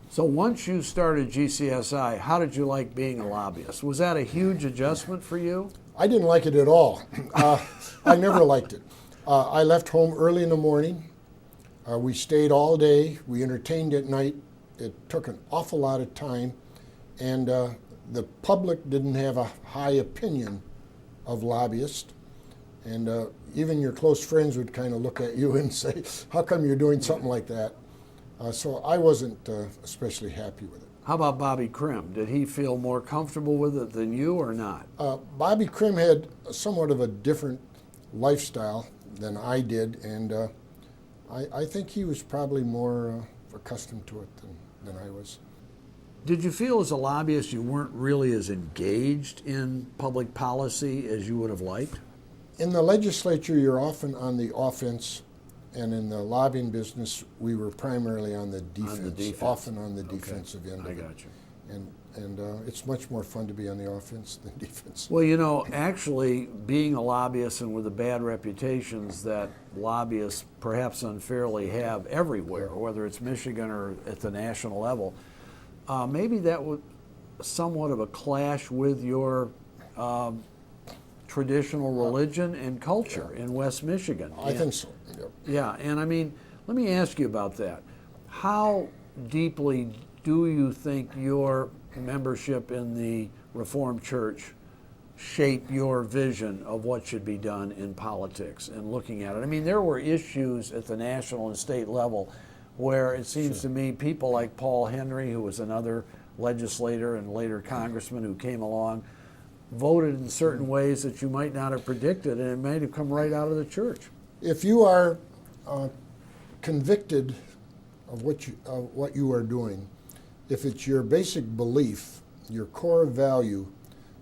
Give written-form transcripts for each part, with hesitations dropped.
So once you started GCSI, how did you like being a lobbyist? Was that a huge adjustment for you? I didn't like it at all. I never liked it. I left home early in the morning. We stayed all day. We entertained at night. It took an awful lot of time. And the public didn't have a high opinion of lobbyists. And even your close friends would kind of look at you and say, how come you're doing something like that? So I wasn't especially happy with it. How about Bobby Krim? Did he feel more comfortable with it than you or not? Bobby Krim had somewhat of a different lifestyle than I did, and I think he was probably more accustomed to it than I was. Did you feel as a lobbyist you weren't really as engaged in public policy as you would have liked? In the legislature, you're often on the offense, and in the lobbying business, we were primarily on the defense. Often on the defensive end of it. I got you. And it's much more fun to be on the offense than defense. Well, you know, actually, being a lobbyist and with the bad reputations that lobbyists perhaps unfairly have everywhere, whether it's Michigan or at the national level, maybe that was somewhat of a clash with your traditional religion and culture in West Michigan. I think so. Yep. Yeah, and I mean, let me ask you about that. How deeply do you think your membership in the Reformed Church shaped your vision of what should be done in politics and looking at it? I mean, there were issues at the national and state level where it seems to me people like Paul Henry, who was another legislator and later congressman who came along, voted in certain ways that you might not have predicted, and it might have come right out of the church. If you are convicted of what you are doing, if it's your basic belief, your core value,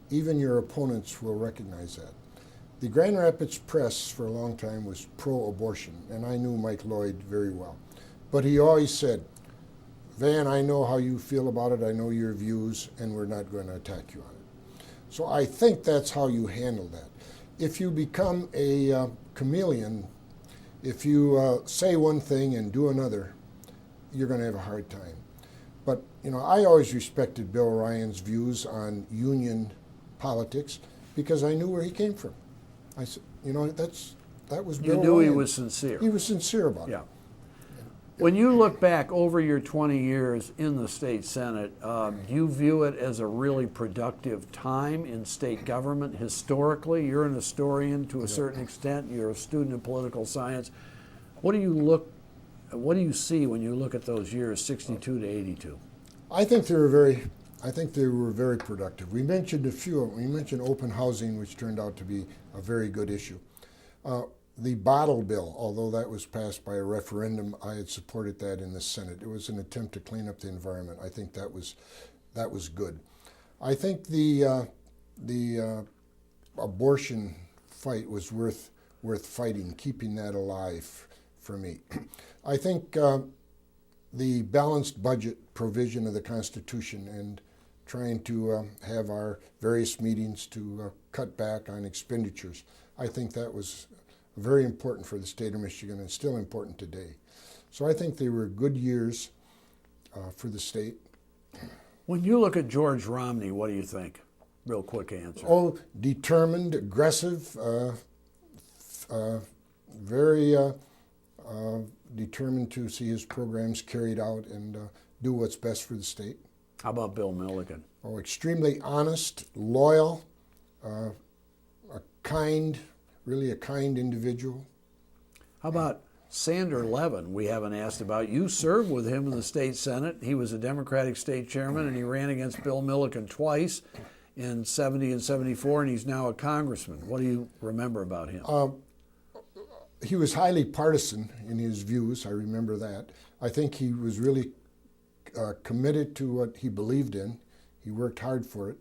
even your opponents will recognize that. The Grand Rapids press for a long time was pro-abortion, and I knew Mike Lloyd very well. But he always said, Van, I know how you feel about it, I know your views, and we're not going to attack you on it. So I think that's how you handle that. If you become a chameleon, if you say one thing and do another, you're going to have a hard time. But you know, I always respected Bill Ryan's views on union politics because I knew where he came from. I said, you know, that was Bill Ryan. You knew he was sincere. He was sincere about it. Yeah. When you look back over your 20 years in the state Senate, do you view it as a really productive time in state government historically? You're an historian to a certain extent. You're a student of political science. What do you see when you look at those years, 62 to 82? I think they were very productive. We mentioned a few of them. We mentioned open housing, which turned out to be a very good issue. The bottle bill, although that was passed by a referendum, I had supported that in the Senate. It was an attempt to clean up the environment. I think that was good. I think the abortion fight was worth fighting, keeping that alive for me. I think the balanced budget provision of the Constitution and trying to have our various meetings to cut back on expenditures, I think that was very important for the state of Michigan and still important today. So I think they were good years for the state. When you look at George Romney, what do you think? Real quick answer. Oh, determined, aggressive, very determined to see his programs carried out and do what's best for the state. How about Bill Milliken? Oh, extremely honest, loyal, really a kind individual. How about Sander Levin? We haven't asked about. You served with him in the state Senate. He was a Democratic state chairman, and he ran against Bill Milliken twice in 70 and 74, and he's now a congressman. What do you remember about him? He was highly partisan in his views. I remember that. I think he was really committed to what he believed in. He worked hard for it.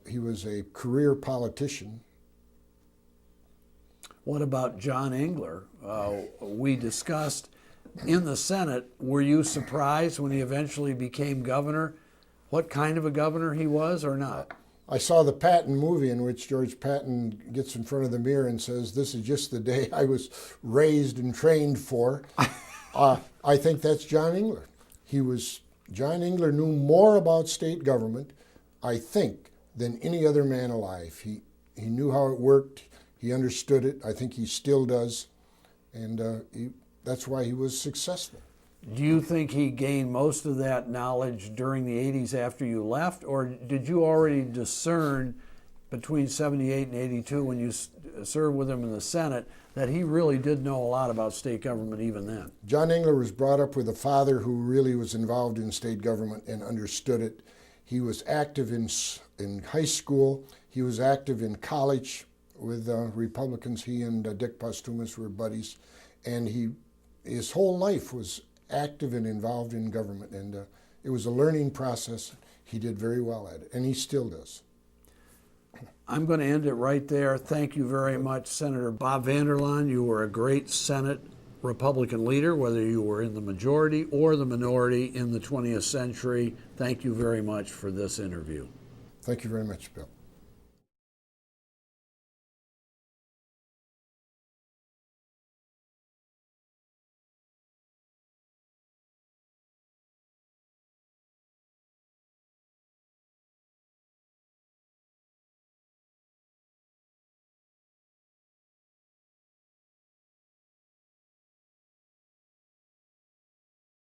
He was a career politician. What about John Engler? We discussed in the Senate, were you surprised when he eventually became governor, what kind of a governor he was or not? I saw the Patton movie in which George Patton gets in front of the mirror and says, "This is just the day I was raised and trained for." I think that's John Engler. He was John Engler knew more about state government, I think, than any other man alive. He knew how it worked. He understood it. I think he still does. And that's why he was successful. Do you think he gained most of that knowledge during the 80s after you left, or did you already discern between 78 and 82 when you served with him in the Senate that he really did know a lot about state government even then? John Engler was brought up with a father who really was involved in state government and understood it. He was active in high school. He was active in college with Republicans. He and Dick Postumus were buddies. And his whole life was active and involved in government. And it was a learning process. He did very well at it, and he still does. I'm going to end it right there. Thank you very much, Senator Bob VanderLaan. You were a great Senate Republican leader, whether you were in the majority or the minority in the 20th century. Thank you very much for this interview. Thank you very much, Bill.